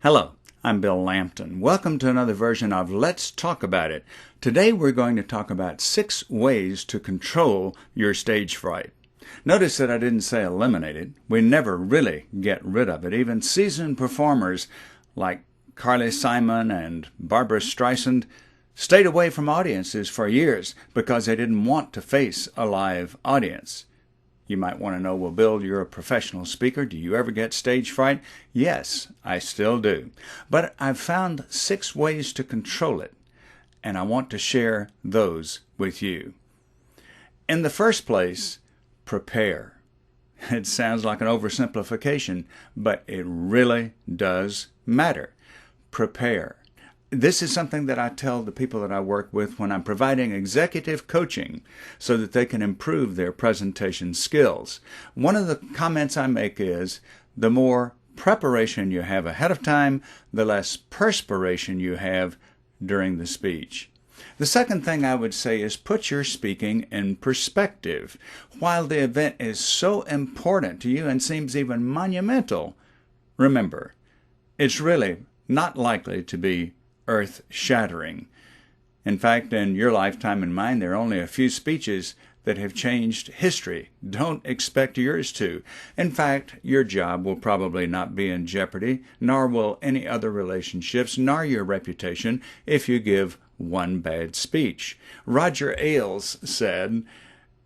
Hello, I'm Bill Lampton. Welcome to another version of Let's Talk About It. Today we're going to talk about 6 ways to control your stage fright. Notice that I didn't say eliminate it. We never really get rid of it. Even seasoned performers like Carly Simon and Barbara Streisand stayed away from audiences for years because they didn't want to face a live audience. You might want to know, well, Bill, you're a professional speaker. Do you ever get stage fright? Yes, I still do. But I've found 6 ways to control it, and I want to share those with you. In the first place, prepare. It sounds like an oversimplification, but it really does matter. Prepare. This is something that I tell the people that I work with when I'm providing executive coaching so that they can improve their presentation skills. One of the comments I make is, the more preparation you have ahead of time, the less perspiration you have during the speech. The second thing I would say is put your speaking in perspective. While the event is so important to you and seems even monumental, remember, it's really not likely to be earth-shattering. In fact, in your lifetime and mine, there are only a few speeches that have changed history. Don't expect yours to. In fact, your job will probably not be in jeopardy, nor will any other relationships, nor your reputation if you give one bad speech. Roger Ailes said,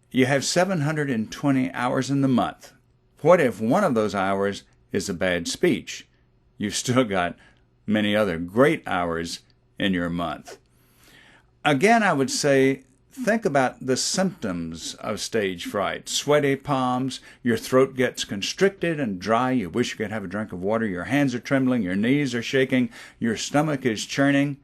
"You have 720 hours in the month. What if one of those hours is a bad speech? You've still got many other great hours in your month." Again, I would say, think about the symptoms of stage fright. Sweaty palms, your throat gets constricted and dry, you wish you could have a drink of water, your hands are trembling, your knees are shaking, your stomach is churning.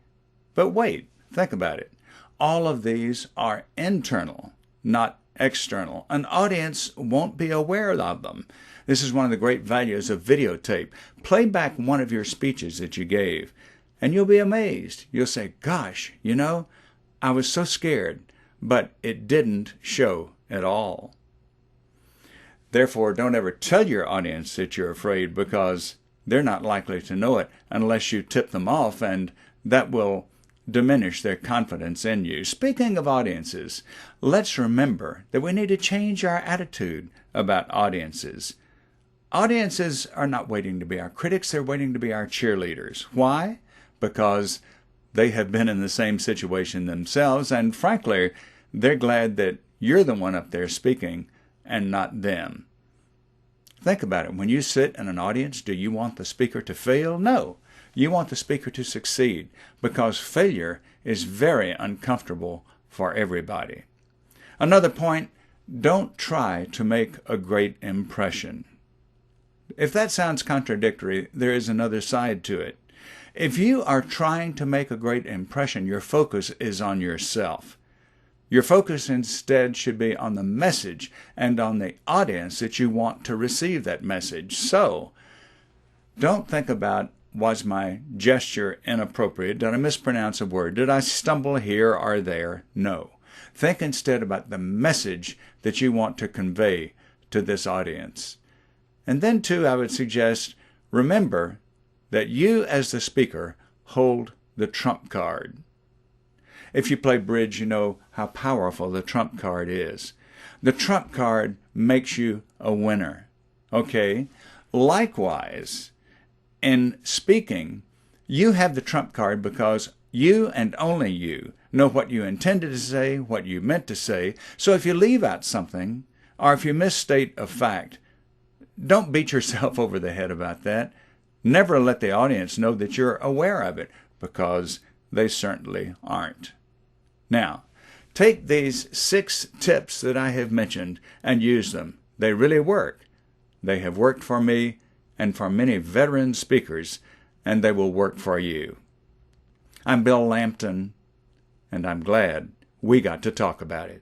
But wait, think about it. All of these are internal, not external. An audience won't be aware of them. This is one of the great values of videotape. Play back one of your speeches that you gave, and you'll be amazed. You'll say, gosh, I was so scared, but it didn't show at all. Therefore, don't ever tell your audience that you're afraid, because they're not likely to know it unless you tip them off, and that will diminish their confidence in you. Speaking of audiences, let's remember that we need to change our attitude about audiences. Audiences are not waiting to be our critics, they're waiting to be our cheerleaders. Why? Because they have been in the same situation themselves, and frankly, they're glad that you're the one up there speaking and not them. Think about it. When you sit in an audience, do you want the speaker to fail? No. You want the speaker to succeed, because failure is very uncomfortable for everybody. Another point, don't try to make a great impression. If that sounds contradictory, there is another side to it. If you are trying to make a great impression, your focus is on yourself. Your focus instead should be on the message and on the audience that you want to receive that message. So, don't think about, was my gesture inappropriate? Did I mispronounce a word? Did I stumble here or there? No. Think instead about the message that you want to convey to this audience. And then, too, I would suggest, remember that you as the speaker hold the trump card. If you play bridge, you know how powerful the trump card is. The trump card makes you a winner. Okay? Likewise, in speaking, you have the trump card because you and only you know what you intended to say, what you meant to say. So if you leave out something, or if you misstate a fact, don't beat yourself over the head about that. Never let the audience know that you're aware of it, because they certainly aren't. Now, take these 6 tips that I have mentioned and use them. They really work. They have worked for me and for many veteran speakers, and they will work for you. I'm Bill Lampton, and I'm glad we got to talk about it.